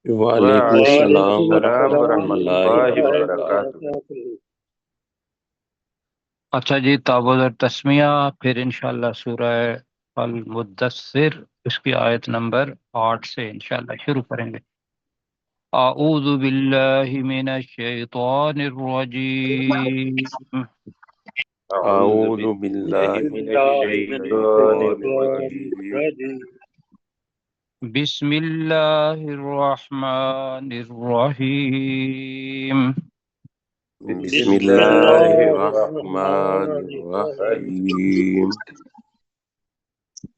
وعلیکم وعلیکم السلام السلام ورحمۃ ورحمۃ اللہ اللہ وبرکاتہ۔ وبرکاتہ۔ اچھا جی، تعوذ اور تسمیہ، پھر انشاءاللہ سورہ المدثر اس کی آیت نمبر 8 سے انشاءاللہ شروع کریں گے۔ اعوذ باللہ من الشیطان الرجیم، اعوذ اعوذ باللہ باللہ من من الشیطان الشیطان الرجیم۔ الرجیم۔ بسم اللہ الرحمن الرحیم۔ بسم بسم اللہ اللہ الرحمن الرحمن الرحیم۔ الرحیم۔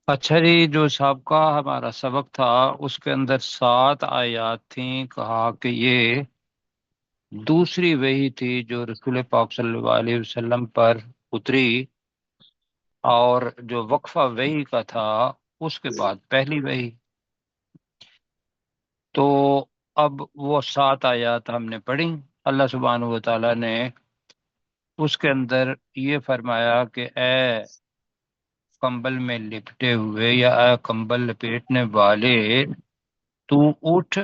اچھا جی، جو سابقہ ہمارا سبق تھا اس کے اندر 7 آیات تھیں، کہا کہ یہ دوسری وحی تھی جو رسول پاک صلی اللہ علیہ وسلم پر اتری، اور جو وقفہ وحی کا تھا اس کے بعد پہلی وحی۔ تو اب وہ 7 آیات ہم نے پڑھی۔ اللہ سبحانہ و تعالیٰ نے اس کے اندر یہ فرمایا کہ اے کمبل میں لپٹے ہوئے یا اے کمبل لپیٹنے والے، تو اٹھ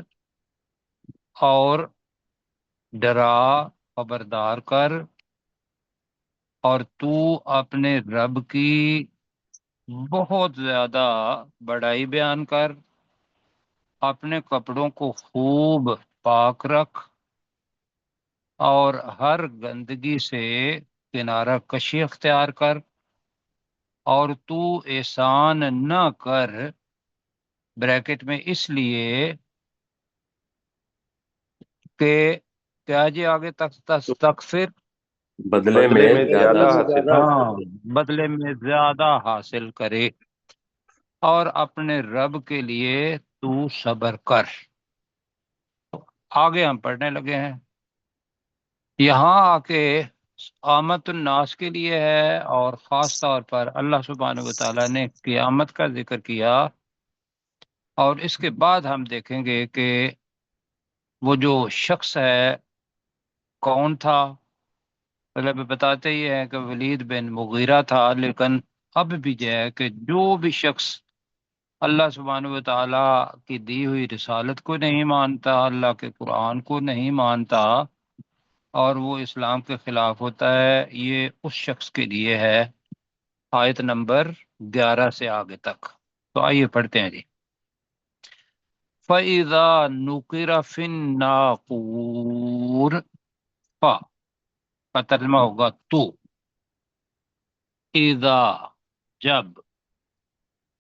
اور ڈرا، خبردار کر، اور تو اپنے رب کی بہت زیادہ بڑائی بیان کر، اپنے کپڑوں کو خوب پاک رکھ، اور ہر گندگی سے کنارہ کشی اختیار کر، اور تو احسان نہ کر، بریکٹ میں اس لیے کہ کیا جی آگے تک تستغفر، بدلے بدلے میں میں زیادہ زیادہ حاصل حاصل کرے۔ ہاں، بدلے میں زیادہ حاصل کرے، اور اپنے رب کے لیے تو صبر کر۔ آگے ہم پڑھنے لگے ہیں، یہاں آ کے آمد الناس کے لیے ہے، اور خاص طور پر اللہ سبحانہ و تعالیٰ نے قیامت کا ذکر کیا، اور اس کے بعد ہم دیکھیں گے کہ وہ جو شخص ہے کون تھا۔ مطلب بتاتے ہی ہیں کہ ولید بن مغیرہ تھا، لیکن اب بھی جو ہے کہ جو بھی شخص اللہ سبحانہ و تعالیٰ کی دی ہوئی رسالت کو نہیں مانتا، اللہ کے قرآن کو نہیں مانتا، اور وہ اسلام کے خلاف ہوتا ہے، یہ اس شخص کے لیے ہے۔ آیت نمبر 11 سے آگے تک، تو آئیے پڑھتے ہیں جی۔ فَإِذَا نُقِرَ فِي النَّاقُورِ، فا کا ترجمہ ہوگا تو، اذا جب،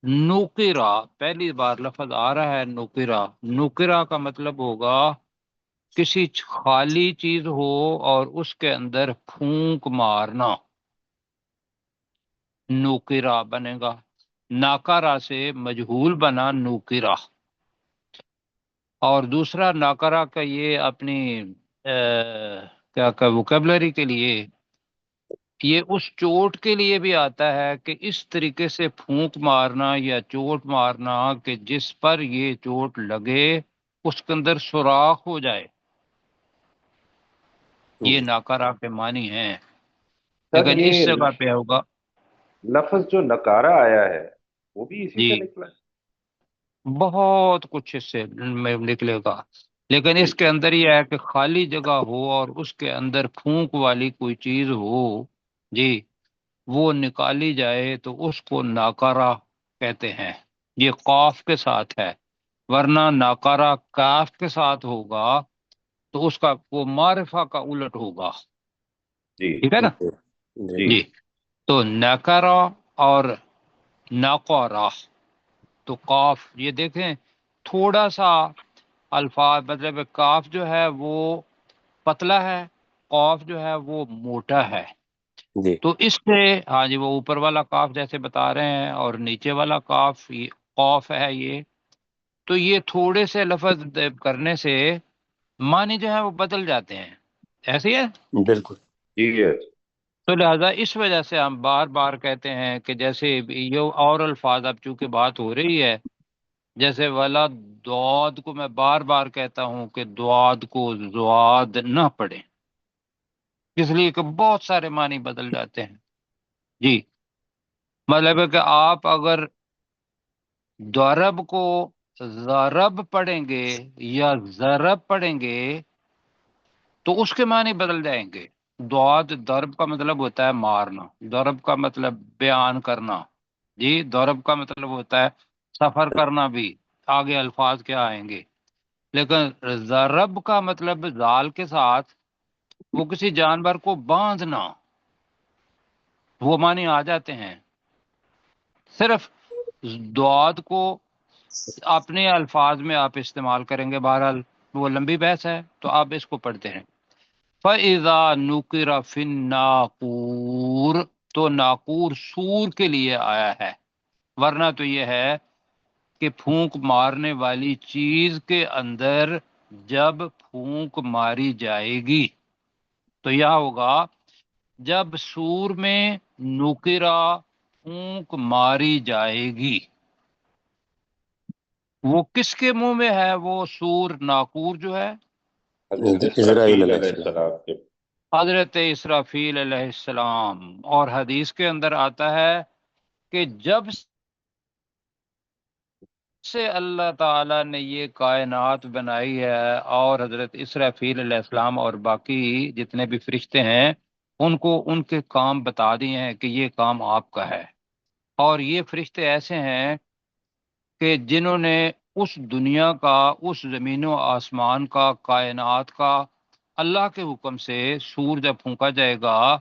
نقرا پہلی بار لفظ آ رہا ہے، نقرا، نقرا کا مطلب ہوگا کسی خالی چیز ہو اور اس کے اندر پھونک مارنا، نقرا بنے گا۔ ناکارا سے مجہول بنا نقرا، اور دوسرا ناکارا کا یہ اپنی کیا کہ ووکیبلری کے لیے، یہ اس چوٹ کے لیے بھی آتا ہے کہ اس طریقے سے پھونک مارنا یا چوٹ مارنا کہ جس پر یہ چوٹ لگے اس کے اندر سوراخ ہو جائے، یہ ناکارہ کے معنی ہیں، سر لیکن اس یہ جگہ پہ ہوگا لفظ جو نکارہ آیا ہے وہ بھی اسی جی، سے نکلا ہے؟ بہت کچھ اس سے میں نکلے گا، لیکن جی اس کے اندر یہ ہے کہ خالی جگہ ہو اور اس کے اندر پھونک والی کوئی چیز ہو جی، وہ نکالی جائے تو اس کو ناکارہ کہتے ہیں۔ یہ قاف کے ساتھ ہے، ورنہ ناکارہ کاف کے ساتھ ہوگا تو اس کا وہ معرفہ کا الٹ ہوگا، جی ٹھیک ہے نا جی جی جی۔ تو ناکارہ اور ناقارہ، تو قاف یہ دیکھیں تھوڑا سا الفاظ، مطلب کاف جو ہے وہ پتلا ہے، قاف جو ہے وہ موٹا ہے، جی تو اس سے ہاں جی وہ اوپر والا کاف جیسے بتا رہے ہیں اور نیچے والا کاف یہ قوف ہے، یہ تو یہ تھوڑے سے لفظ کرنے سے معنی جو ہے وہ بدل جاتے ہیں، ایسے ہی ہے۔ بالکل جی ہے۔ تو لہذا اس وجہ سے ہم بار بار کہتے ہیں کہ جیسے یہ اور الفاظ اب چونکہ بات ہو رہی ہے، جیسے والا دعاد کو میں بار بار کہتا ہوں کہ دعاد کو زواد نہ پڑھیں، اس لیے کہ بہت سارے معنی بدل جاتے ہیں جی۔ مطلب ہے کہ آپ اگر ضرب کو ضرب پڑھیں گے یا ضرب پڑھیں گے تو اس کے معنی بدل جائیں گے۔ دعات ضرب کا مطلب ہوتا ہے مارنا، ضرب کا مطلب بیان کرنا، جی ضرب کا مطلب ہوتا ہے سفر کرنا بھی، آگے الفاظ کیا آئیں گے۔ لیکن ضرب کا مطلب زال کے ساتھ وہ کسی جانور کو باندھنا، وہ معنی آ جاتے ہیں۔ صرف دعات کو اپنے الفاظ میں آپ استعمال کریں گے، بہرحال وہ لمبی بحث ہے تو آپ اس کو پڑھتے ہیں۔ فَإِذَا نُقِرَ فِي النَّاقُورِ، تو ناقور سور کے لیے آیا ہے، ورنہ تو یہ ہے کہ پھونک مارنے والی چیز کے اندر جب پھونک ماری جائے گی تو یہ ہوگا جب سور میں نکرا پھونک ماری جائے گی۔ وہ کس کے منہ میں ہے وہ سور ناقور جو ہے؟ اسرائیل علیہ علیہ السلام۔ السلام کے حضرت اسرافیل علیہ السلام۔ اور حدیث کے اندر آتا ہے کہ جب سے اللہ تعالیٰ نے یہ کائنات بنائی ہے اور حضرت اسرافیل علیہ السلام اور باقی جتنے بھی فرشتے ہیں ان کو ان کے کام بتا دیے ہیں کہ یہ کام آپ کا ہے۔ اور یہ فرشتے ایسے ہیں کہ جنہوں نے اس دنیا کا، اس زمین و آسمان کا، کائنات کا اللہ کے حکم سے سور جب پھونکا جائے گا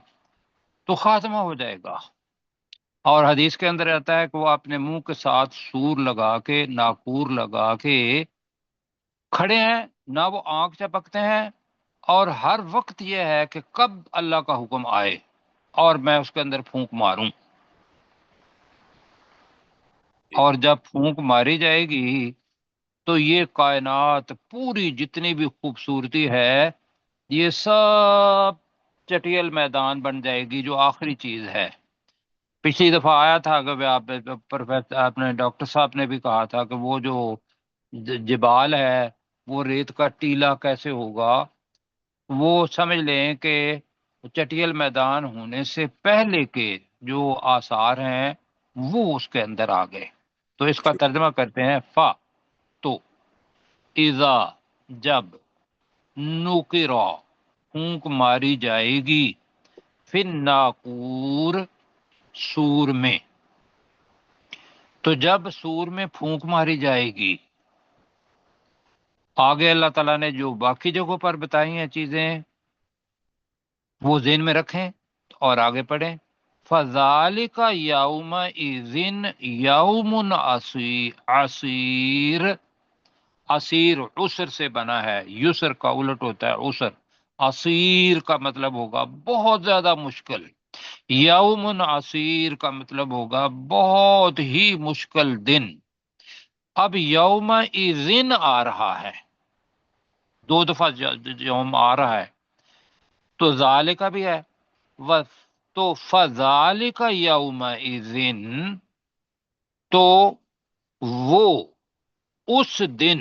تو خاتمہ ہو جائے گا۔ اور حدیث کے اندر آتا ہے کہ وہ اپنے منہ کے ساتھ سور لگا کے، ناقور لگا کے کھڑے ہیں، نہ وہ آنکھ چپکتے ہیں، اور ہر وقت یہ ہے کہ کب اللہ کا حکم آئے اور میں اس کے اندر پھونک ماروں۔ اور جب پھونک ماری جائے گی تو یہ کائنات پوری جتنی بھی خوبصورتی ہے یہ سب چٹیل میدان بن جائے گی، جو آخری چیز ہے۔ پچھلی دفعہ آیا تھا کہ پروفیسر آپ نے، ڈاکٹر صاحب نے بھی کہا تھا کہ وہ جو جبال ہے وہ ریت کا ٹیلا کیسے ہوگا۔ وہ سمجھ لیں کہ چٹیل میدان ہونے سے پہلے کے جو آثار ہیں وہ اس کے اندر آ گئے۔ تو اس کا ترجمہ کرتے ہیں فا، تو اذا جب، نقرا پھونک ماری جائے گی، فی الناقور سور میں۔ تو جب سور میں پھونک ماری جائے گی، آگے اللہ تعالیٰ نے جو باقی جگہوں پر بتائی ہیں چیزیں وہ ذہن میں رکھیں اور آگے پڑھیں۔ فَذَلِكَ يَوْمَئِذٍ يَوْمٌ عَسِيرٌ، عسیر عسر سے بنا ہے، یسر کا الٹ ہوتا ہے عسر، عسیر کا مطلب ہوگا بہت زیادہ مشکل، یوم عسیر کا مطلب ہوگا بہت ہی مشکل دن۔ اب یوم اذن آ رہا ہے، دو دفعہ یوم آ رہا ہے تو ذالک بھی ہے، تو فذالک یوم اذن، تو وہ اس دن،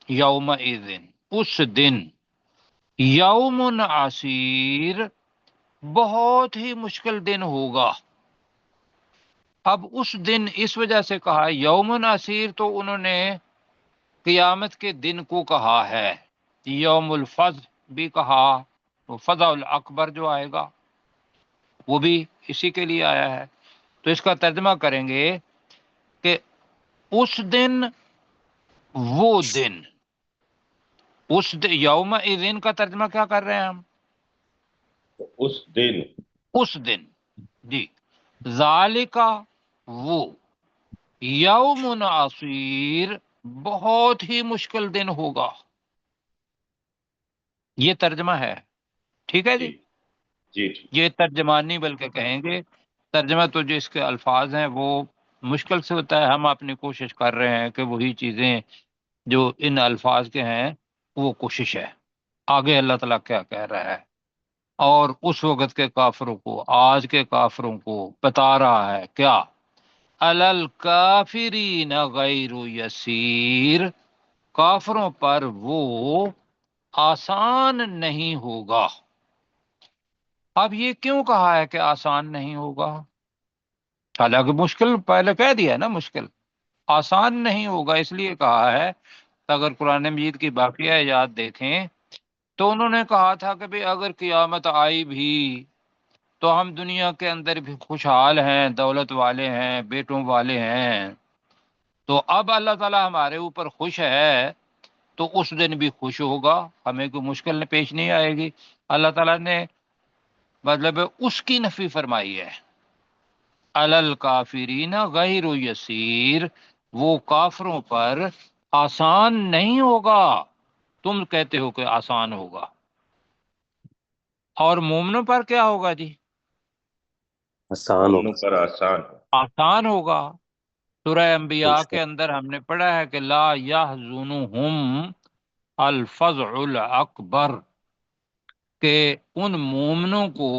یوم اذن اس دن، یوم عسیر بہت ہی مشکل دن ہوگا۔ اب اس دن اس وجہ سے کہا یوم عسیر، تو انہوں نے قیامت کے دن کو کہا ہے، یوم الفضل بھی کہا، تو فضع الاکبر جو آئے گا وہ بھی اسی کے لیے آیا ہے۔ تو اس کا ترجمہ کریں گے کہ اس دن، وہ دن، اس یوم اذن کا ترجمہ کیا کر رہے ہیں ہم؟ اس دن، اس دن، جی، ذالکا وہ، یوم عسیر بہت ہی مشکل دن ہوگا۔ یہ ترجمہ ہے، ٹھیک ہے جی۔ جی جی یہ ترجمہ نہیں بلکہ کہیں گے ترجمہ، تو جو اس کے الفاظ ہیں وہ مشکل سے ہوتا ہے، ہم اپنی کوشش کر رہے ہیں کہ وہی چیزیں جو ان الفاظ کے ہیں وہ کوشش ہے۔ آگے اللہ تعالیٰ کیا کہہ رہا ہے، اور اس وقت کے کافروں کو، آج کے کافروں کو بتا رہا ہے کیا، علی الکافرین غیر یسیر، کافروں پر وہ آسان نہیں ہوگا۔ اب یہ کیوں کہا ہے کہ آسان نہیں ہوگا؟ حالانکہ مشکل پہلے کہہ دیا ہے نا، مشکل آسان نہیں ہوگا، اس لیے کہا ہے اگر قرآن مجید کی باقی آیات دیکھیں تو انہوں نے کہا تھا کہ بھی اگر قیامت آئی بھی تو ہم دنیا کے اندر بھی خوشحال ہیں، دولت والے ہیں، بیٹوں والے ہیں، تو اب اللہ تعالیٰ ہمارے اوپر خوش ہے تو اس دن بھی خوش ہوگا، ہمیں کوئی مشکل پیش نہیں آئے گی۔ اللہ تعالیٰ نے مطلب اس کی نفی فرمائی ہے، علل کافرین غیر یسیر، وہ کافروں پر آسان نہیں ہوگا، تم کہتے ہو کہ آسان ہوگا۔ اور مومنوں پر کیا ہوگا جی؟ آسان مومنوں ہوگا۔ پر آسان ہو۔ آسان ہوگا۔ سورہ انبیاء اچھا، کے اندر ہم نے پڑھا ہے کہ لا یحزنہم الفزع الاکبر، کہ ان مومنوں کو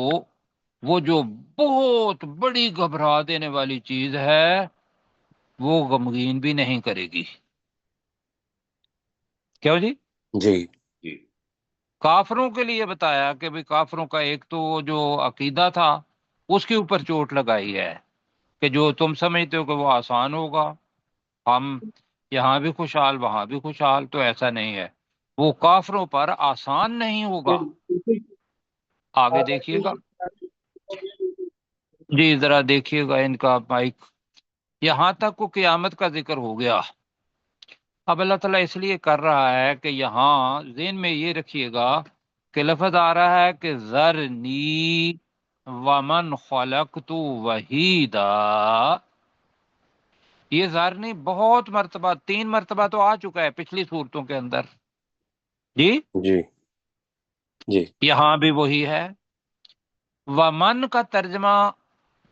وہ جو بہت بڑی گھبرا دینے والی چیز ہے وہ غمگین بھی نہیں کرے گی۔ کیوں جی؟ جی جی کافروں کے لیے بتایا کہ بھی کافروں کا ایک تو جو عقیدہ تھا اس کے اوپر چوٹ لگائی ہے کہ جو تم سمجھتے ہو کہ وہ آسان ہوگا، ہم یہاں بھی خوشحال وہاں بھی خوشحال، تو ایسا نہیں ہے، وہ کافروں پر آسان نہیں ہوگا۔ آگے دیکھیے گا جی، ذرا دیکھیے گا ان کا مائک، یہاں تک وہ قیامت کا ذکر ہو گیا۔ اب اللہ تعالیٰ اس لیے کر رہا ہے کہ یہاں ذہن میں یہ رکھیے گا کہ لفظ آ رہا ہے کہ ذرنی ومن خلقت وحیدا، یہ ذرنی بہت مرتبہ، 3 مرتبہ تو آ چکا ہے پچھلی صورتوں کے اندر جی، جی جی یہاں بھی وہی ہے۔ ومن کا ترجمہ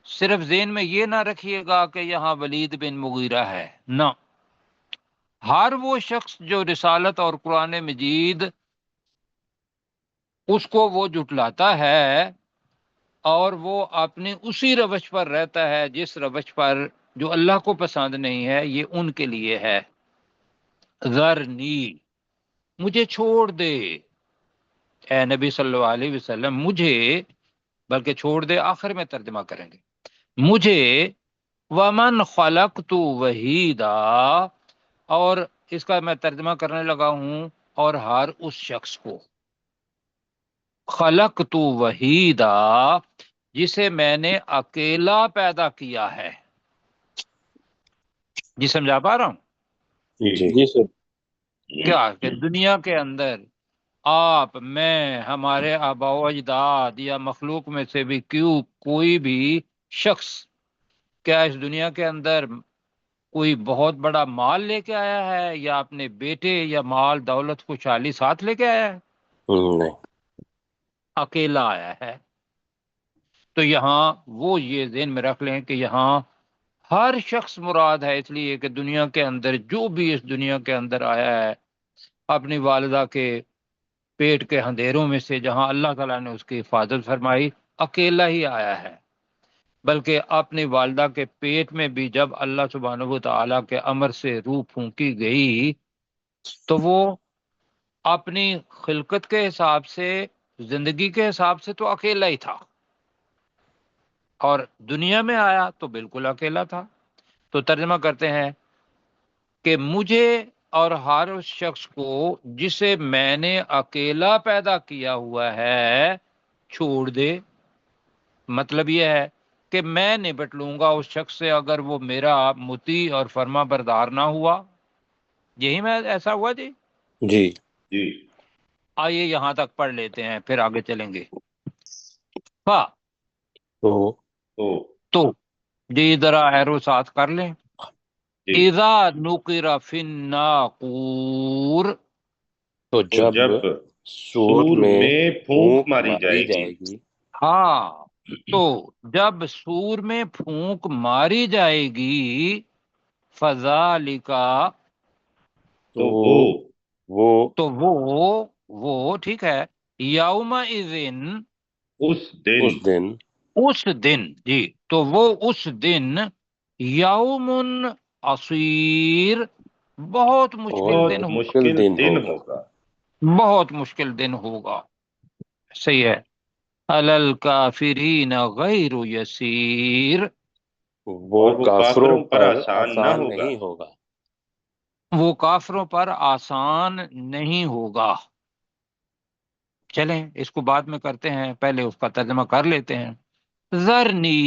صرف ذہن میں یہ نہ رکھیے گا کہ یہاں ولید بن مغیرہ ہے، نہ، ہر وہ شخص جو رسالت اور قرآن مجید اس کو وہ جھٹلاتا ہے اور وہ اپنی اسی روش پر رہتا ہے جس روش پر جو اللہ کو پسند نہیں ہے، یہ ان کے لیے ہے۔ ذرنی، مجھے چھوڑ دے اے نبی صلی اللہ علیہ وسلم، مجھے، بلکہ چھوڑ دے آخر میں ترجمہ کریں گے، مجھے، ومن خلقت وحیدا، اور اس کا میں ترجمہ کرنے لگا ہوں، اور ہر اس شخص کو، خلقت وحیدا، جسے میں نے اکیلا پیدا کیا ہے۔ جی سمجھا پا رہا ہوں جی جی سر۔ کیا کہ دنیا کے اندر آپ، میں، ہمارے آبا و اجداد یا مخلوق میں سے بھی کوئی بھی شخص کیا اس دنیا کے اندر کوئی بہت بڑا مال لے کے آیا ہے یا اپنے بیٹے یا مال دولت خوشحالی ساتھ لے کے آیا ہے؟ نہیں، اکیلا آیا ہے۔ تو یہاں وہ یہ ذہن میں رکھ لیں کہ یہاں ہر شخص مراد ہے، اس لیے کہ دنیا کے اندر جو بھی اس دنیا کے اندر آیا ہے اپنی والدہ کے پیٹ کے اندھیروں میں سے جہاں اللہ تعالیٰ نے اس کی حفاظت فرمائی، اکیلا ہی آیا ہے، بلکہ اپنی والدہ کے پیٹ میں بھی جب اللہ سبحانہ و تعالیٰ کے امر سے روح پھونکی گئی تو وہ اپنی خلقت کے حساب سے، زندگی کے حساب سے تو اکیلا ہی تھا، اور دنیا میں آیا تو بالکل اکیلا تھا۔ تو ترجمہ کرتے ہیں کہ مجھے اور ہر اس شخص کو جسے میں نے اکیلا پیدا کیا ہوا ہے چھوڑ دے، مطلب یہ ہے کہ میں نبٹ لوں گا اس شخص سے اگر وہ میرا مطیع اور فرما بردار نہ ہوا۔ یہی میں ایسا ہوا جی؟ جی جی آئیے یہاں تک پڑھ لیتے ہیں پھر آگے چلیں گے۔ فا، تو تو جی ذرا ایرو ساتھ کر لیں۔ جی اذا نقر فی الناقور، تو تو جب جب سور سور میں میں پھونک ماری جائے گی، گی، ہاں، تو جب سور میں پھونک ماری جائے گی، فذالکا، تو وہ وہ تو وہ ٹھیک ہے، یوم اذن، اس دن، اس دن، اس دن، جی، تو وہ اس دن، یوم عصیر، بہت مشکل بہت دن بہت ہوگا، مشکل مشکل دن دن ہوگا۔ ہوگا۔ بہت مشکل دن ہوگا، صحیح ہے۔ علی الکافرین غیر یسیر، وہ اور وہ کافروں کافروں پر پر آسان نہ آسان ہوگا۔ نہیں ہوگا۔ وہ کافروں پر آسان نہیں ہوگا۔ چلیں اس کو بعد میں کرتے ہیں، پہلے اس کا ترجمہ کر لیتے ہیں۔ ذرنی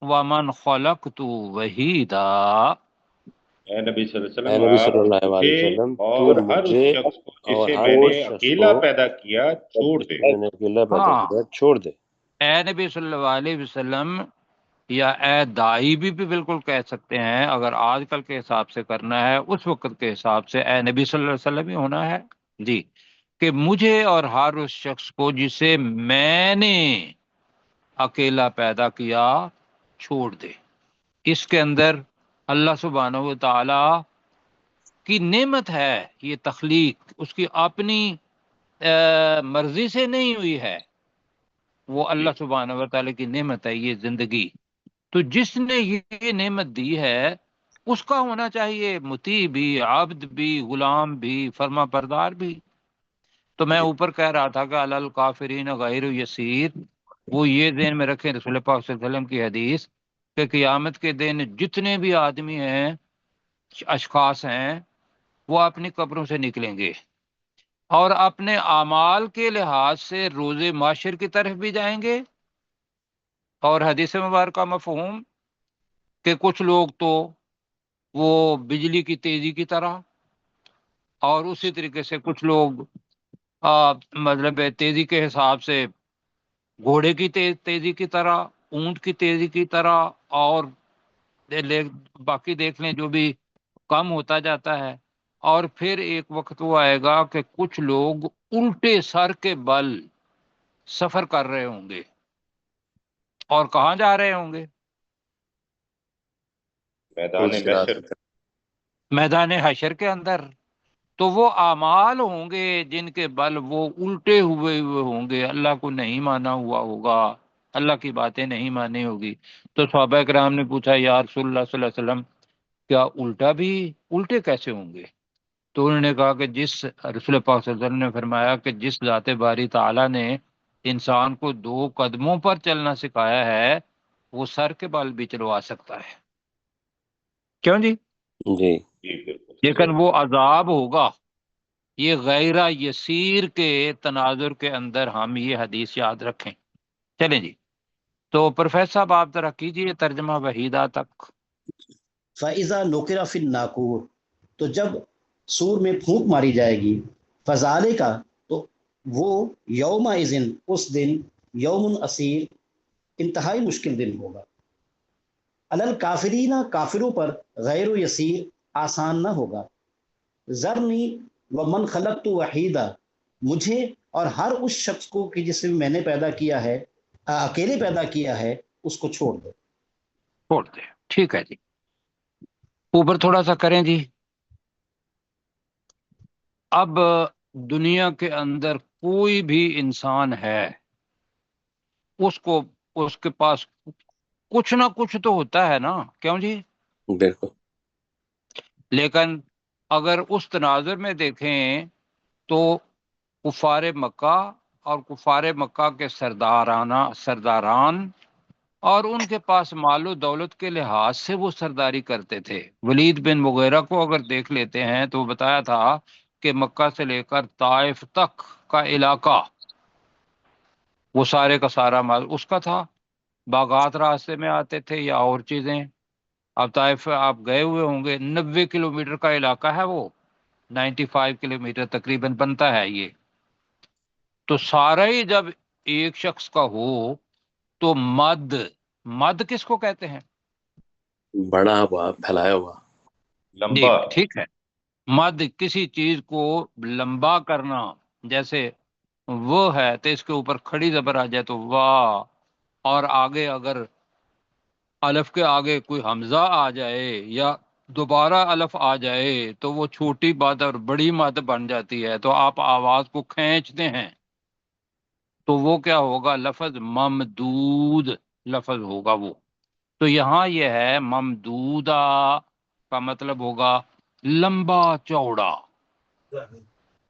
ومن خلقت وحیدا، اے نبی صلی اللہ علیہ اے وسلم، نبی صلی آپ اللہ علیہ مجھے وسلم، تو اور ہر اس مجھے شخص کو اور جسے ہر میں وہ نے شخص اکیلا کو پیدا کیا چھوڑ دے۔ جس میں نے اکیلا پیدا ہاں کیا چھوڑ دے۔ اے نبی صلی اللہ علیہ وسلم، یا اے دائی بھی بالکل کہہ سکتے ہیں، اگر آج کل کے حساب سے کرنا ہے، اس وقت کے حساب سے اے نبی صلی اللہ علیہ وسلم ہی ہونا ہے جی، کہ مجھے اور ہر اس شخص کو جسے میں نے اکیلا پیدا کیا چھوڑ دے۔ اس کے اندر اللہ سبحانہ و تعالی کی نعمت ہے، یہ تخلیق اس کی اپنی مرضی سے نہیں ہوئی ہے، وہ جی اللہ سبحانہ و تعالی کی نعمت ہے یہ زندگی۔ تو جس نے یہ نعمت دی ہے اس کا ہونا چاہیے مطیع بھی، عبد بھی، غلام بھی، فرما بردار بھی۔ تو میں جی اوپر کہہ رہا تھا کہ علی الکافرین غیر یسیر، وہ یہ ذہن میں رکھیں رسول پاک صلی اللہ علیہ وسلم کی حدیث کہ قیامت کے دن جتنے بھی آدمی ہیں، اشخاص ہیں، وہ اپنی قبروں سے نکلیں گے اور اپنے اعمال کے لحاظ سے روز معاشر کی طرف بھی جائیں گے، اور حدیث مبارکہ مفہوم کہ کچھ لوگ تو وہ بجلی کی تیزی کی طرح، اور اسی طریقے سے کچھ لوگ مطلب تیزی کے حساب سے گھوڑے کی تیزی کی طرح، اونٹ کی تیزی کی طرح، اور باقی دیکھ لیں جو بھی کم ہوتا جاتا ہے۔ اور پھر ایک وقت وہ آئے گا کہ کچھ لوگ الٹے سر کے بل سفر کر رہے ہوں گے، اور کہاں جا رہے ہوں گے؟ میدان پلسرات محشر۔ کی طرف۔ میدان حشر کے اندر۔ تو وہ اعمال ہوں گے جن کے بل وہ الٹے ہوئے ہوں گے، اللہ کو نہیں مانا ہوا ہوگا، اللہ کی باتیں نہیں مانی ہوگی۔ تو صحابہ کرام نے پوچھا یا رسول اللہ صلی اللہ علیہ وسلم، کیا الٹے کیسے ہوں گے؟ تو انہوں نے کہا کہ رسول پاک صلی اللہ علیہ وسلم نے فرمایا کہ جس ذات باری تعالیٰ نے انسان کو 2 قدموں پر چلنا سکھایا ہے، وہ سر کے بال بھی چلوا سکتا ہے، کیوں جی؟ جی جی بالکل لیکن صحیح۔ وہ عذاب ہوگا۔ یہ غیر یسیر کے تناظر کے اندر ہم یہ حدیث یاد رکھیں۔ چلیں جی، تو پروفیسر صاحب آپ ذرا کیجئے ترجمہ وحیدہ تک۔ فَإِذَا نُقِرَ فِي النَّاقُورِ، تو جب سور میں پھونک ماری جائے گی، فَذَلِكَ، تو وہ یومئذ، اس دن، یوم عسیر، انتہائی مشکل دن ہوگا، علی الکافرین، کافروں پر، غیر یسیر، آسان نہ ہوگا، ذرنی ومن خلقت وحیدا، مجھے اور ہر اس شخص کو کہ جسے میں نے پیدا کیا ہے، اکیلے پیدا کیا ہے، اس کو چھوڑ دو۔ چھوڑ دیں، ٹھیک ہے جی، اوپر تھوڑا سا کریں جی۔ اب دنیا کے اندر کوئی بھی انسان ہے، اس کے پاس کچھ نہ کچھ تو ہوتا ہے نا، کیوں جی؟ بالکل۔ لیکن اگر اس تناظر میں دیکھیں تو کفار مکہ اور کفار مکہ کے سرداران اور ان کے پاس مال و دولت کے لحاظ سے وہ سرداری کرتے تھے۔ ولید بن مغیرہ کو اگر دیکھ لیتے ہیں تو بتایا تھا کہ مکہ سے لے کر طائف تک کا علاقہ، وہ سارے کا سارا مال اس کا تھا، باغات راستے میں آتے تھے یا اور چیزیں۔ اب طائف آپ گئے ہوئے ہوں گے، 90 کلومیٹر کا علاقہ ہے وہ، 95 کلومیٹر تقریباً بنتا ہے یہ۔ تو سارا ہی جب ایک شخص کا ہو تو مد کس کو کہتے ہیں؟ بڑا ہوا، پھیلایا ہوا۔ جی لمبا۔ ٹھیک ہے، مد کسی چیز کو لمبا کرنا، جیسے وہ ہے تو اس کے اوپر کھڑی زبر آ جائے تو واہ، اور آگے اگر الف کے آگے کوئی حمزہ آ جائے یا دوبارہ الف آ جائے تو وہ چھوٹی مد اور بڑی مد بن جاتی ہے، تو آپ آواز کو کھینچتے ہیں تو وہ کیا ہوگا؟ لفظ ممدود لفظ ہوگا وہ۔ تو یہاں یہ ہے ممدودہ کا مطلب ہوگا لمبا چوڑا،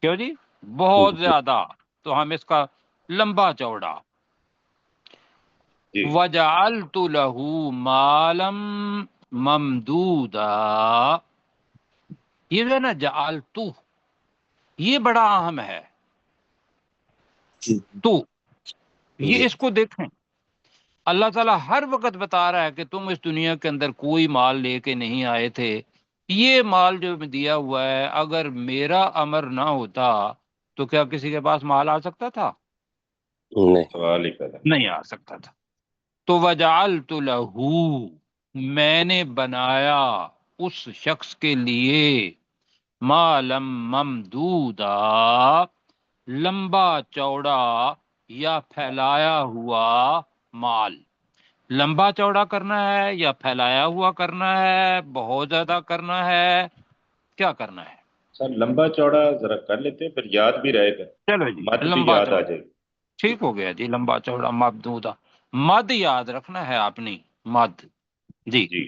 کیوں جی؟ بہت زیادہ، تو ہم اس کا لمبا چوڑا۔ جی وَجَعَلْتُ لَهُ مَالًا مَمْدُودًا، یہ جو ہے نا جعلتو، یہ بڑا اہم ہے. جی تو یہ جی اس کو دیکھیں، اللہ تعالیٰ ہر وقت بتا رہا ہے کہ تم اس دنیا کے اندر کوئی مال لے کے نہیں آئے تھے. یہ مال جو میں دیا ہوا ہے، اگر میرا امر نہ ہوتا تو کیا کسی کے پاس مال آ سکتا تھا؟ نہیں. سوال ہی پیدا. نہیں آ سکتا تھا. تو وجعلت لہو، میں نے بنایا اس شخص کے لیے مالم ممدودا، لمبا چوڑا یا پھیلایا ہوا مال. لمبا چوڑا کرنا ہے یا پھیلایا ہوا کرنا ہے، بہت زیادہ کرنا ہے، کیا کرنا ہے؟ سر لمبا چوڑا ذرا کر لیتے ہیں، پھر یاد بھی رہے گا، چلو جی، مت بھی لمبا یاد آ چوڑا جائے گی. ٹھیک ہو گیا جی. لمبا چوڑا ممدودا، مد یاد رکھنا ہے آپ نے، مد. جی جی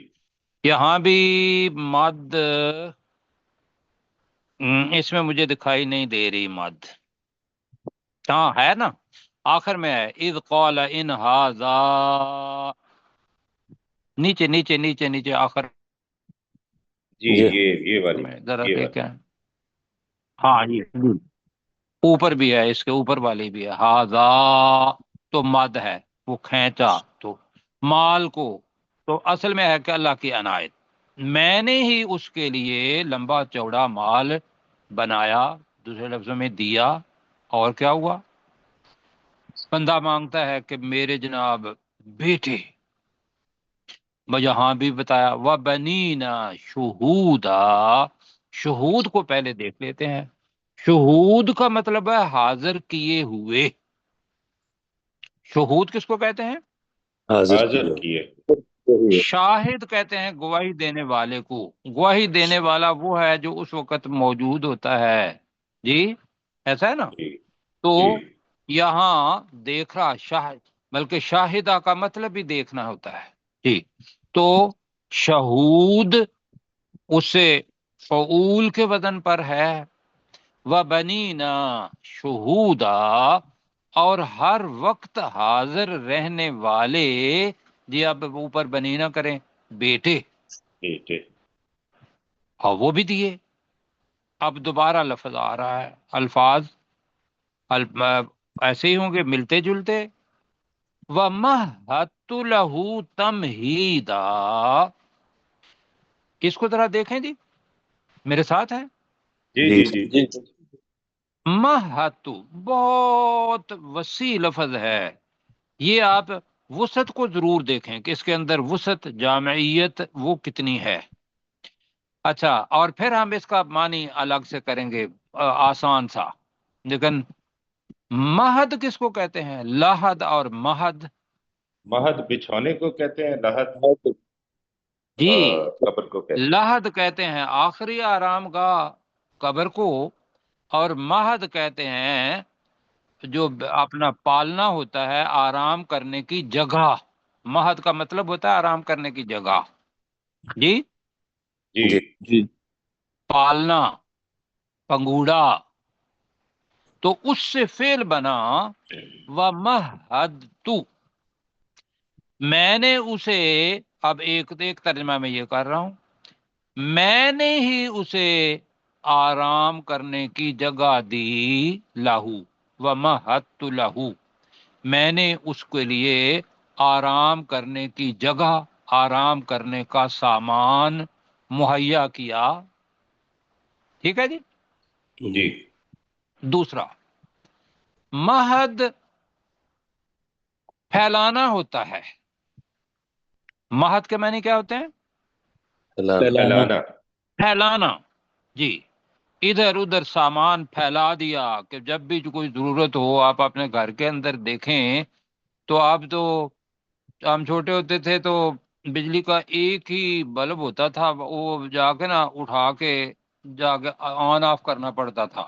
یہاں بھی مد اس میں مجھے دکھائی نہیں دے رہی مد. ہاں ہے نا، آخر میں ہے اذ قال ان ھذا، نیچے نیچے نیچے نیچے آخر جی جی یہ والی میں ذرا یہ والی. دیکھیں. ہاں جی، اوپر بھی ہے، اس کے اوپر والی بھی ہے. ھذا تو مد ہے، وہ کھینچا تو مال کو. تو اصل میں ہے کہ اللہ کی عنایت، میں نے ہی اس کے لیے لمبا چوڑا مال بنایا، دوسرے لفظوں میں دیا. اور کیا ہوا؟ بندہ مانگتا ہے کہ میرے جناب بیٹے، یہاں بھی بتایا وَبَنِينَ شُهُودًا، شہود کو پہلے دیکھ لیتے ہیں. شہود کا مطلب ہے حاضر کیے ہوئے. شہود کس کو کہتے ہیں؟ حاضر حاضر کیے. کیے. شاہد کہتے ہیں گواہی دینے والے کو. گواہی دینے والا وہ ہے جو اس وقت موجود ہوتا ہے. جی ایسا ہے نا. جی تو جی یہاں دیکھ رہا شاہد، بلکہ شاہدہ کا مطلب ہی دیکھنا ہوتا ہے. جی تو شہود اسے فعول کے وزن پر ہے. وَبَنِينَ شُهُودًا، اور ہر وقت حاضر رہنے والے. جی آپ اوپر بنینا کریں، بیٹے، ٹھیک ٹھیک. اور وہ بھی دیے. اب دوبارہ لفظ آ رہا ہے، الفاظ ایسے ہی ہوں گے ملتے جلتے. وَمَهَّدتُّ لَهُ تَمْهِيدًا، اس کو ذرا دیکھیں جی، میرے ساتھ ہیں. جی جی جی جی. جی مہتو بہت وسیع لفظ ہے. یہ آپ وسعت کو ضرور دیکھیں کہ اس کے اندر وسعت، جامعیت وہ کتنی ہے. اچھا، اور پھر ہم اس کا معنی الگ سے کریں گے، آسان سا. لیکن مہد کس کو کہتے ہیں؟ لحد اور مہد. مہد بچھونے کو کہتے ہیں، لحد جی قبر کو کہتے لحد کہتے ہیں آخری آرام گاہ قبر کو، اور مہد کہتے ہیں جو اپنا پالنا ہوتا ہے، آرام کرنے کی جگہ. مہد کا مطلب ہوتا ہے آرام کرنے کی جگہ. جی ہیں. جی جی جی پالنا، پنگوڑا. تو اس سے فعل بنا وَمَهَّدتُّ، میں نے اسے. اب ایک ترجمہ میں یہ کر رہا ہوں، میں نے ہی اسے آرام کرنے کی جگہ دی. لہو وَمَهَّدتُّ لَهُ، میں نے اس کے لیے آرام کرنے کی جگہ، آرام کرنے کا سامان مہیا کیا. ٹھیک ہے جی. جی دوسرا، مہد پھیلانا ہوتا ہے. مہد کے معنی کیا ہوتے ہیں؟ پھیلانا. پھیلانا. جی ادھر ادھر سامان پھیلا دیا کہ جب بھی کوئی ضرورت ہو. آپ اپنے گھر کے اندر دیکھیں تو ہم چھوٹے ہوتے تھے تو بجلی کا ایک ہی بلب ہوتا تھا، وہ جا کے نا اٹھا کے جا کے آن آف کرنا پڑتا تھا.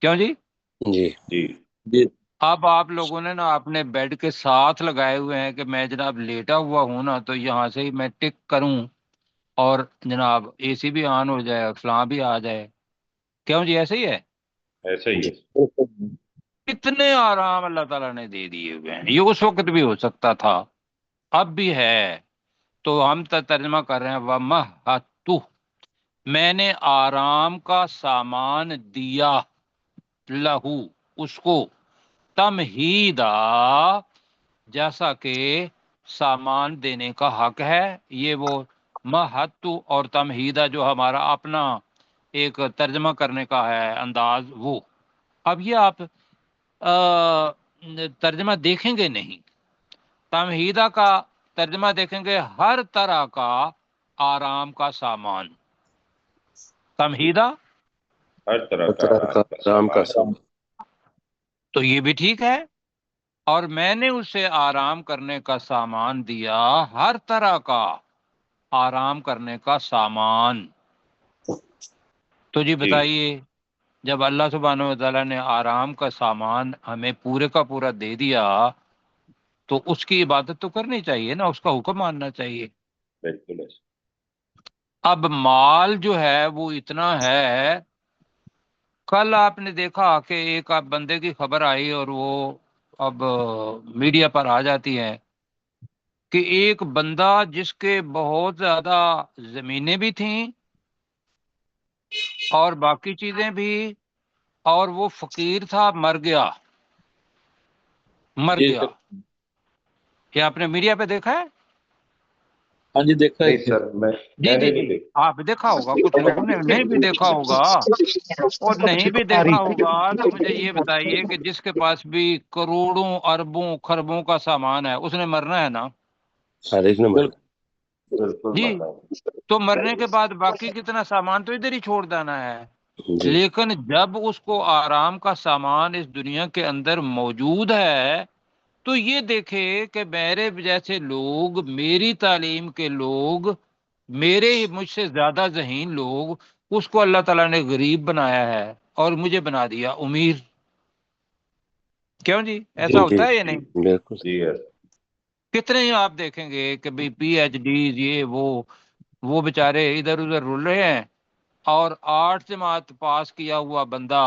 کیوں جی؟ جی جی جی اب آپ لوگوں نے نا اپنے بیڈ کے ساتھ لگائے ہوئے ہیں کہ میں جناب لیٹا ہوا ہوں نا تو یہاں سے ہی میں ٹک کروں اور جناب اے سی بھی آن ہو جائے، فلاں بھی آ جائے. کیوں جی ایسے ہی ہے؟ ایسا ہی ہے. اتنے آرام اللہ تعالیٰ نے دے دیے ہوئے ہیں. یہ اس وقت بھی ہو سکتا تھا، اب بھی ہے. تو ہم ترجمہ کر رہے ہیں وَمَهَّدتُّ، میں نے آرام کا سامان دیا، لہو، اس کو، تمہیدا، جیسا کہ سامان دینے کا حق ہے. یہ وہ مہت اور تمہیدہ جو ہمارا اپنا ایک ترجمہ کرنے کا ہے انداز وہ. اب یہ آپ ترجمہ دیکھیں گے نہیں، تمہیدہ کا ترجمہ دیکھیں گے ہر طرح کا آرام کا سامان. تمہیدہ ہر طرح کا خطرہ کا آرام کا آرام کا سامان. تو یہ بھی ٹھیک ہے. اور میں نے اسے آرام کرنے کا سامان دیا، ہر طرح کا آرام کرنے کا سامان. تو جی بتائیے، جب اللہ سبحانہ و تعالیٰ نے آرام کا سامان ہمیں پورے کا پورا دے دیا تو اس کی عبادت تو کرنی چاہیے نا، اس کا حکم ماننا چاہیے. بالکل ایسے. اب مال جو ہے وہ اتنا ہے، کل آپ نے دیکھا کہ ایک آپ بندے کی خبر آئی اور وہ اب میڈیا پر آ جاتی ہے کہ ایک بندہ جس کے بہت زیادہ زمینیں بھی تھیں اور باقی چیزیں بھی، اور وہ فقیر تھا، مر گیا. مر جی گیا. کیا آپ نے میڈیا پہ دیکھا ہے؟ ہاں جی دیکھا نہیں ہے. سر، میں جی نے جی نہیں جی، دیکھا. آپ دیکھا ہوگا، کچھ لوگوں نے نہیں بھی دیکھا ہوگا. اور نہیں بھی دیکھا ہوگا تو مجھے یہ بتائیے کہ جس کے پاس بھی کروڑوں اربوں خربوں کا سامان ہے اس نے مرنا ہے نا. ہر ایک نمبر. بالکل. بالکل جی، مطلب. تو مرنے کے بعد باقی کتنا سامان تو ادھر ہی چھوڑ دینا ہے. جی لیکن جب اس کو آرام کا سامان اس دنیا کے اندر موجود ہے تو یہ دیکھے کہ میرے جیسے لوگ، میری تعلیم کے لوگ، میرے ہی مجھ سے زیادہ ذہین لوگ، اس کو اللہ تعالیٰ نے غریب بنایا ہے اور مجھے بنا دیا امیر. کیوں جی، ایسا جی ہوتا ہے یا نہیں؟ بالکل. جی یس. کتنے ہی آپ دیکھیں گے کہ بھئی پی ایچ ڈی یہ وہ بیچارے ادھر ادھر رول رہے ہیں، اور 8 جماعت پاس کیا ہوا بندہ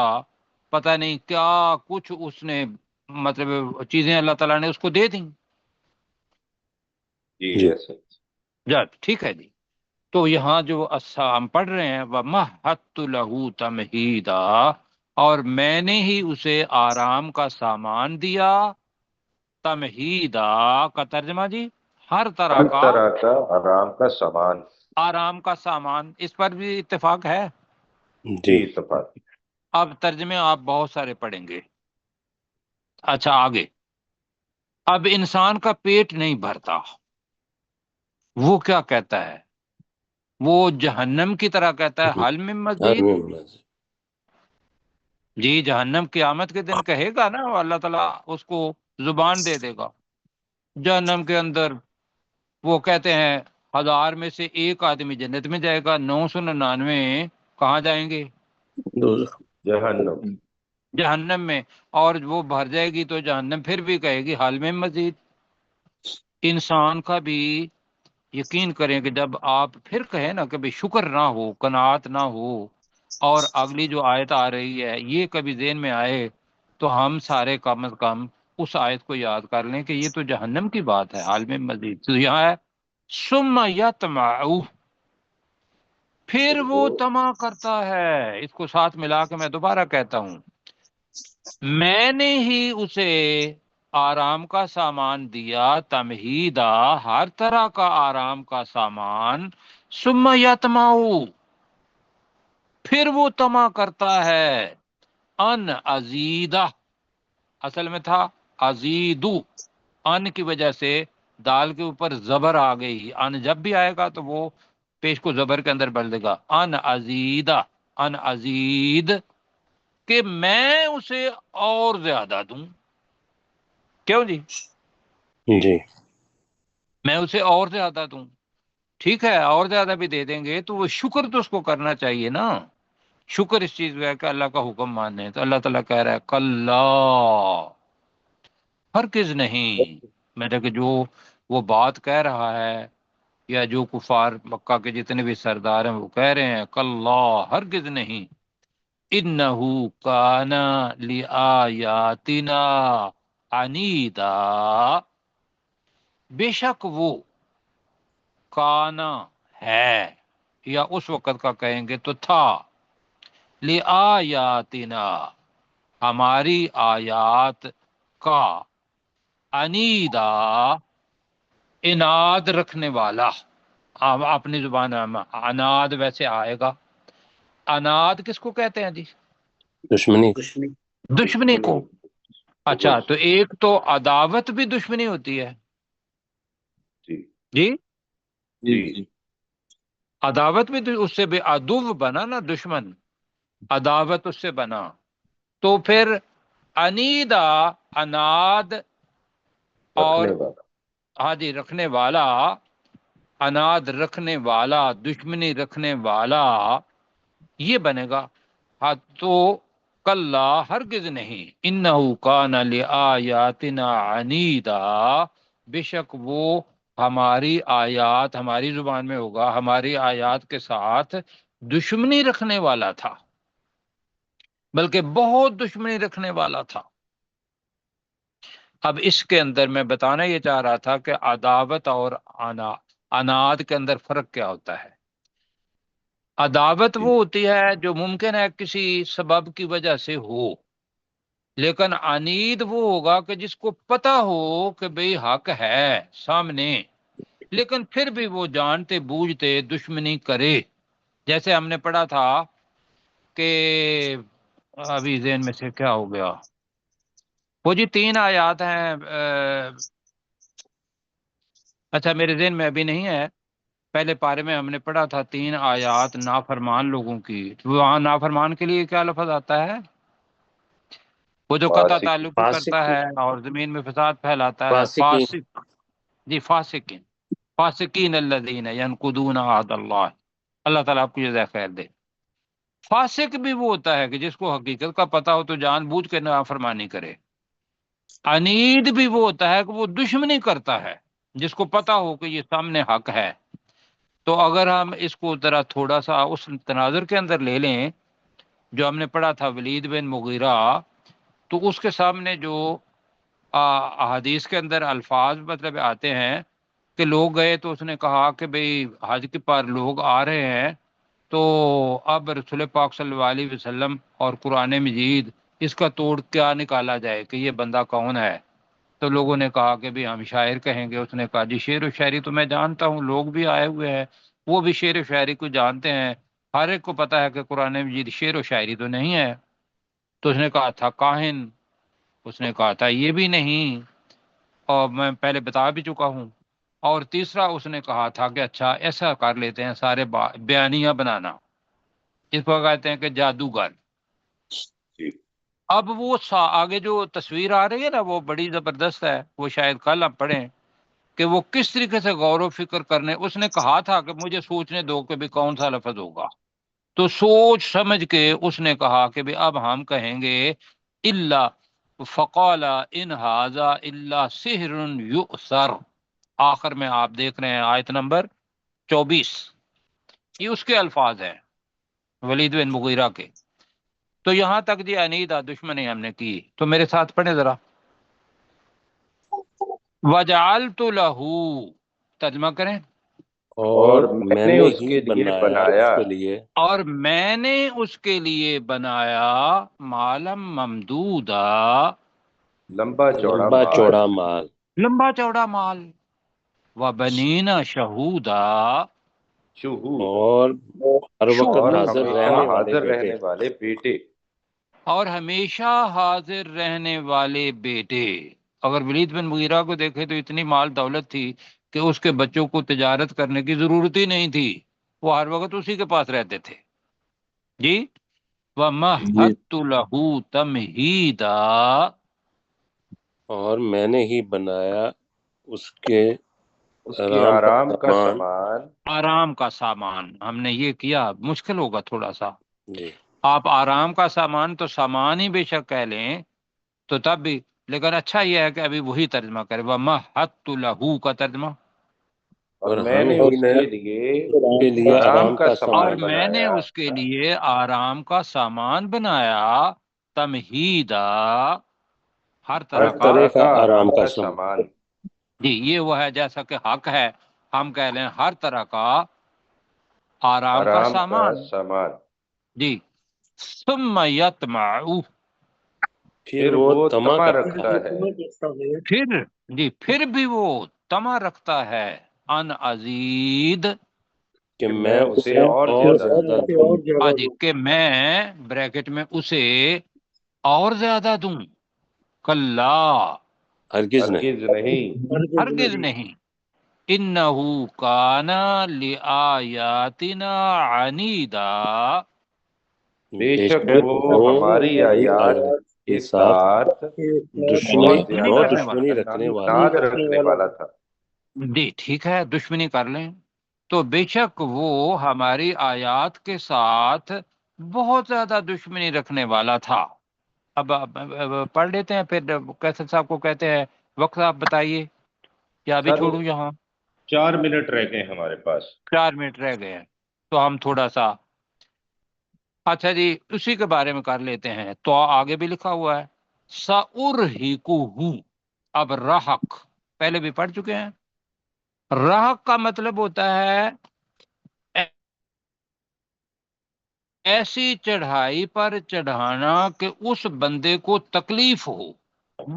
پتہ نہیں کیا کچھ اس نے مطلب چیزیں اللہ تعالیٰ نے اس کو دے دیں. جی جی یس. جب ٹھیک ہے جی، تو یہاں جو ہم پڑھ رہے ہیں وَمَهَّدتُّ لَهُ تَمْهِيدًا، اور میں نے ہی اسے آرام کا سامان دیا. تمہیدا کا ترجمہ جی ہر طرح ہر کا طرح کا آرام کا سامان. آرام کا سامان. اس پر بھی اتفاق ہے. جی جی اتفاق. اب ترجمے آپ بہت سارے پڑھیں گے. اچھا آگے، اب انسان کا پیٹ نہیں بھرتا، وہ کیا کہتا ہے؟ وہ جہنم کی طرح کہتا ہے حل من ہر مزید. میں مناسب. جی جہنم قیامت کے دن کہے گا نا، اللہ تعالیٰ اس کو زبان دے دے گا. جہنم کے اندر وہ کہتے ہیں 1000 میں سے ایک آدمی جنت میں جائے گا، 999 کہاں جائیں گے؟ دوزخ. جہنم. جہنم میں. اور وہ بھر جائے گی تو جہنم پھر بھی کہے گی حال میں مزید. انسان کا بھی یقین کریں کہ جب آپ پھر کہیں نا کہ شکر نہ ہو، قناعت نہ ہو، اور اگلی جو آیت آ رہی ہے یہ کبھی ذہن میں آئے تو ہم سارے کم از کم اس آیت کو یاد کر لیں کہ یہ تو جہنم کی بات ہے، حال میں مزید. تو یہاں ہے ثم یطمع، پھر وہ طمع کرتا ہے. اس کو ساتھ ملا کے میں دوبارہ کہتا ہوں، میں نے ہی اسے آرام کا سامان دیا، تمہیدا، ہر طرح کا آرام کا سامان. ثم یطمع، پھر وہ طمع کرتا ہے، ان ازیدہ، اصل میں تھا ازیدو، ان کی وجہ سے دال کے اوپر زبر آ گئی. ان جب بھی آئے گا تو وہ پیش کو زبر کے اندر بدل دے گا. ان ازیدہ، ان ازید، کہ میں اسے اور زیادہ دوں. کیوں جی؟ جی میں اسے اور زیادہ دوں. ٹھیک ہے، اور زیادہ بھی دے دیں گے تو وہ شکر تو اس کو کرنا چاہیے نا. شکر اس چیز کا ہے کہ اللہ کا حکم ماننے. تو اللہ تعالیٰ کہہ رہا ہے کلا، ہرگز نہیں. میرے کہ جو وہ بات کہہ رہا ہے یا جو کفار مکہ کے جتنے بھی سردار ہیں وہ کہہ رہے ہیں کلا، ہرگز نہیں. انہو کان لآیاتنا عنیدا، بے شک وہ کانا ہے، یا اس وقت کا کہیں گے تو تھا، لآیاتنا ہماری آیات کا، عنیدا اناد رکھنے والا۔ اپنی زبان میں اناد ویسے آئے گا، اناد کس کو کہتے ہیں جی؟ دشمنی، دشمنی کو۔ اچھا، تو ایک تو عداوت بھی دشمنی ہوتی ہے جی جی، جی جی عداوت بھی اس سے بھی عدو بنا نا، دشمن، عداوت اس سے بنا۔ تو پھر انیدا اناد، اور رکھنے والا، ہاں جی رکھنے والا، اناد رکھنے والا، دشمنی رکھنے والا، یہ بنے گا۔ ہاں تو کلا ہرگز نہیں، انہو کان لآیاتنا عنیدا، بے شک وہ ہماری آیات، ہماری زبان میں ہوگا ہماری آیات کے ساتھ دشمنی رکھنے والا تھا، بلکہ بہت دشمنی رکھنے والا تھا۔ اب اس کے اندر میں بتانا یہ چاہ رہا تھا کہ عداوت اور اناد کے اندر فرق کیا ہوتا ہے۔ عداوت وہ ہوتی ہے جو ممکن ہے کسی سبب کی وجہ سے ہو، لیکن عنید وہ ہوگا کہ جس کو پتا ہو کہ بھئی حق ہے سامنے، لیکن پھر بھی وہ جانتے بوجھتے دشمنی کرے۔ جیسے ہم نے پڑھا تھا کہ ابھی ذہن میں سے کیا ہو گیا، وہ جی 3 آیات ہیں، اچھا میرے ذہن میں ابھی نہیں ہے، پہلے پارے میں ہم نے پڑھا تھا 3 آیات نافرمان لوگوں کی، وہاں نافرمان کے لیے کیا لفظ آتا ہے؟ وہ جو قطع فاسق، تعلق کرتا فاسق، ہے اور زمین میں فساد پھیلاتا ہے، فاسقین، فاسق جی، فاسقین، فاسقین الذین ینقضون عہد اللہ، اللہ تعالیٰ آپ کو جزائے خیر دے۔ فاسق بھی وہ ہوتا ہے کہ جس کو حقیقت کا پتہ ہو تو جان بوجھ کے نافرمانی کرے۔ عنید بھی وہ ہوتا ہے کہ وہ دشمنی کرتا ہے جس کو پتہ ہو کہ یہ سامنے حق ہے۔ تو اگر ہم اس کو ذرا تھوڑا سا اس تناظر کے اندر لے لیں جو ہم نے پڑھا تھا ولید بن مغیرہ، تو اس کے سامنے جو احادیث کے اندر الفاظ مطلب آتے ہیں کہ لوگ گئے تو اس نے کہا کہ بھئی حج کے پر لوگ آ رہے ہیں، تو اب رسول پاک صلی اللہ علیہ وسلم اور قرآن مجید اس کا توڑ کیا نکالا جائے کہ یہ بندہ کون ہے؟ تو لوگوں نے کہا کہ بھی ہم شاعر کہیں گے۔ اس نے کہا جی شعر و شاعری تو میں جانتا ہوں، لوگ بھی آئے ہوئے ہیں وہ بھی شعر و شاعری کو جانتے ہیں، ہر ایک کو پتہ ہے کہ قرآن مجید شعر و شاعری تو نہیں ہے۔ تو اس نے کہا تھا کاہن، اس نے کہا تھا یہ بھی نہیں، اور میں پہلے بتا بھی چکا ہوں۔ اور تیسرا اس نے کہا تھا کہ اچھا ایسا کر لیتے ہیں سارے بیانیہ بنانا، اس کو کہتے ہیں کہ جادوگر۔ جی اب وہ آگے جو تصویر آ رہی ہے نا وہ بڑی زبردست ہے، وہ شاید کل ہم پڑھیں کہ وہ کس طریقے سے غور و فکر کرنے، اس نے کہا تھا کہ مجھے سوچنے دو کہ بھی کون سا لفظ ہوگا، تو سوچ سمجھ کے اس نے کہا کہ بھی اب ہم کہیں گے الا، فقال ان ھذا الا سحر یؤثر، آخر میں آپ دیکھ رہے ہیں آیت نمبر 24، یہ اس کے الفاظ ہیں ولید بن مغیرہ کے۔ تو یہاں تک جی انیدہ دشمنی ہم نے کی، تو میرے ساتھ پڑھیں ذرا، وجعلت لہو، ترجمہ کریں، اور میں میں نے نے اس ہی کے لیے بنایا بنایا، اس کے لیے اور میں نے اس کے لیے بنایا مالم ممدودا، لمبا چوڑا لمبا مال، چوڑا مال، لمبا چوڑا مال، وبنینا شہودا، شہود، اور ہر وقت اور شہودا، حاضر ہمیشہ رہنے والے حاضر بیٹے۔ رہنے والے بیٹے۔ اور ہمیشہ حاضر رہنے والے بیٹے۔ اگر ولید بن مغیرہ کو دیکھے تو اتنی مال دولت تھی کہ اس کے بچوں کو تجارت کرنے کی ضرورت ہی نہیں تھی، وہ ہر وقت اسی کے پاس رہتے تھے جی۔ وَمَهَّدتُّ لَهُ تَمْهِيدًا، اور میں نے ہی بنایا اس کے اس کے آرام کا آرام کا سامان۔ سامان، آرام کا سامان ہم نے یہ کیا، مشکل ہوگا تھوڑا سا، جی، آپ آرام کا سامان تو سامان ہی بے شک کہہ لیں تو تب بھی، لیکن اچھا یہ ہے کہ ابھی وہی ترجمہ کرے، وَمَهَّدتُّ لَهُ کا ترجمہ، اور اور میں ہم نے ہی اس نے کے لیے کے لیے آرام کا اور سامان میں نے بنایا، اس کے لیے آرام کا سامان بنایا، تمہیدا، ہر ہر طرح کا، طرح کا آرام آرام کا کا سامان۔ سامان۔ جی یہ وہ ہے جیسا کہ حق ہے، ہم کہہ لیں ہر طرح کا آرام کا آرام کا سامان۔ سامان۔ جی ثم یطمع، پھر پھر وہ وہ طمع طمع کرتا رکھتا ہے، پھر بھی وہ طمع رکھتا ہے، ان ازید، کہ کہ میں میں اسے اسے اور اور زیادہ زیادہ دوں۔ دوں، ہاں جی، کہ میں بریکٹ میں اسے اور زیادہ دوں، کلا، ہرگز نہیں۔ ہرگز نہیں، ہرگز نہیں، انہو کان لآیاتنا عنیدا، بے بے شک شک وہ وہ ہماری ہماری آیات آیات کے کے ساتھ ساتھ دشمنی بہت دشمنی زیادہ کرنے والا۔ دشمنی رکھنے والا۔ اعتقاد رکھنے والا تھا۔ جی ٹھیک ہے، دشمنی کر لیں، تو بے شک وہ ہماری آیات کے ساتھ بہت زیادہ دشمنی رکھنے والا تھا۔ اب پڑھ لیتے ہیں، پھر کیسر صاحب کو کہتے ہیں وقت آپ بتائیے، یا ابھی سر چھوڑوں یہاں؟ 4 منٹ رہ گئے ہمارے پاس۔ 4 منٹ رہ گئے ہیں، تو ہم تھوڑا سا، اچھا جی اسی کے بارے میں کر لیتے ہیں۔ تو آگے بھی لکھا ہوا ہے سَأُرْهِقُهُ، اب رحق پہلے بھی پڑھ چکے ہیں۔ رحق کا مطلب ہوتا ہے ایسی چڑھائی پر چڑھانا کہ اس بندے کو تکلیف ہو،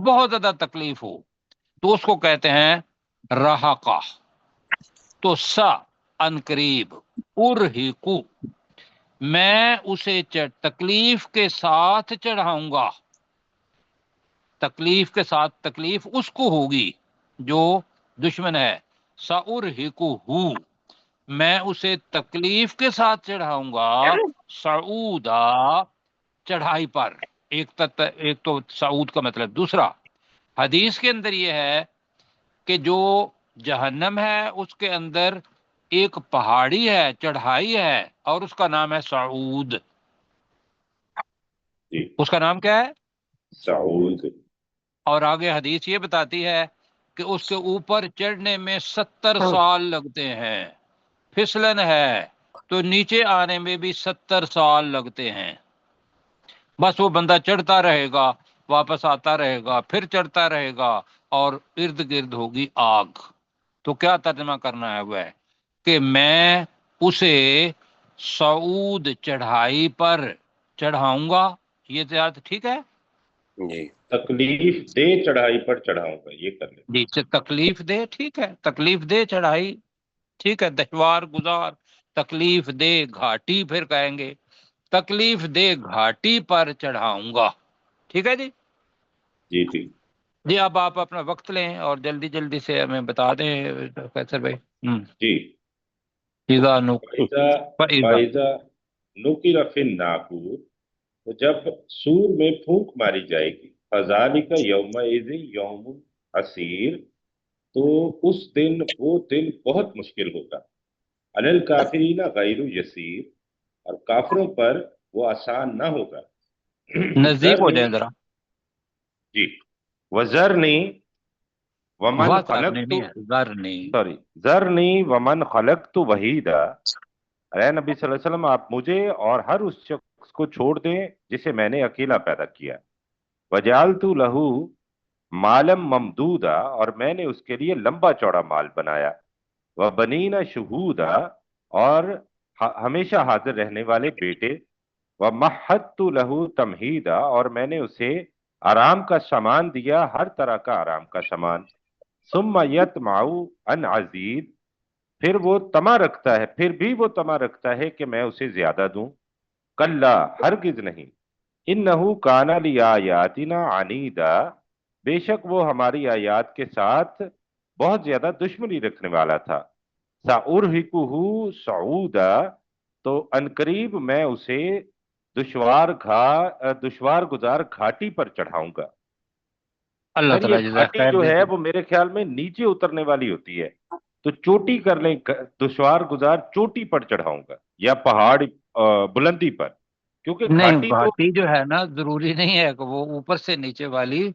بہت زیادہ تکلیف ہو، تو اس کو کہتے ہیں رحقہ۔ تو سا ان قریب، ارہقو، میں اسے تکلیف کے ساتھ چڑھاؤں گا، تکلیف کے ساتھ، تکلیف اس کو ہوگی جو دشمن ہے، سَأُرْهِقُهُ، میں اسے تکلیف کے ساتھ چڑھاؤں گا، سعودا، چڑھائی پر، ایک تو سعود کا مطلب۔ دوسرا حدیث کے اندر یہ ہے کہ جو جہنم ہے اس کے اندر ایک پہاڑی ہے، چڑھائی ہے، اور اس کا نام ہے سعود۔ جی، اس کا نام کیا ہے؟ سعود۔ اور آگے حدیث یہ بتاتی ہے کہ اس کے اوپر چڑھنے میں 70 سال لگتے ہیں، پھسلن ہے تو نیچے آنے میں بھی 70 سال لگتے ہیں۔ بس وہ بندہ چڑھتا رہے گا، واپس آتا رہے گا، پھر چڑھتا رہے گا، اور ارد گرد ہوگی آگ۔ تو کیا ترجمہ کرنا ہے وہ ہے کہ میں اسے سعود، چڑھائی پر چڑھاؤں گا، یہ زیادہ ٹھیک ہے جی، تکلیف دے چڑھائی پر چڑھاؤں گا، یہ کر لیں۔ جی، تکلیف دے، ٹھیک ہے، تکلیف دے چڑھائی، ٹھیک ہے، دشوار گزار، تکلیف دے گھاٹی، پھر کہیں گے تکلیف دے گھاٹی پر چڑھاؤں گا، ٹھیک ہے جی۔ جی ٹھیک۔ جی اب آپ اپنا وقت لیں اور جلدی جلدی سے ہمیں بتا دیں کیسر بھائی۔ جی، اذا نق فاذا، فائزہ نقر فی الناقور، تو جب سور میں پھونک ماری جائے گی، فذالک یومئذ یوم عسیر، تو اس دن، وہ دن بہت مشکل ہوگا، علی الکافرین غیر یسیر، اور کافروں پر وہ آسان نہ ہوگا۔ نزدیک ہو جائیں ذرا، جی، وذرنی ومن واہ کرنے خلقت، نہیں ہے، ذرنی، سوری، ذرنی ومن خلقت وحیدا، اے نبی صلی اللہ علیہ وسلم آپ مجھے اور ہر اس شخص کو چھوڑ دیں جسے میں نے اکیلا پیدا کیا، وجعلت لہ مالم ممدودا، اور میں نے اس کے لیے لمبا چوڑا مال بنایا، وبنین شہودا، اور ہمیشہ حاضر رہنے والے بیٹے، ومہدت لہ تمہیدا، اور میں نے اسے آرام کا سامان دیا، ہر طرح کا آرام کا سامان، ثم یطمع ان ازید، پھر وہ طمع رکھتا ہے، پھر بھی وہ طمع رکھتا ہے کہ میں اسے زیادہ دوں، کلا، ہرگز نہیں، انہو کان لآیاتنا عنیدا، بے شک وہ ہماری آیات کے ساتھ بہت زیادہ دشمنی رکھنے والا تھا، سأرہقہ صعودا، تو انقریب میں اسے دشوار گزار گھاٹی پر چڑھاؤں گا۔ اللہ سر تعالیٰ یہ جزاک گھاٹی خیر جو دے ہے دے۔ وہ میرے خیال میں نیچے اترنے والی ہوتی ہے، تو چوٹی کر لیں، دشوار گزار چوٹی پر چڑھاؤں گا، یا پہاڑ بلندی پر، کیونکہ نہیں، گھاٹی تو، گھاٹی جو ہے نا ضروری نہیں ہے کہ وہ اوپر سے نیچے والی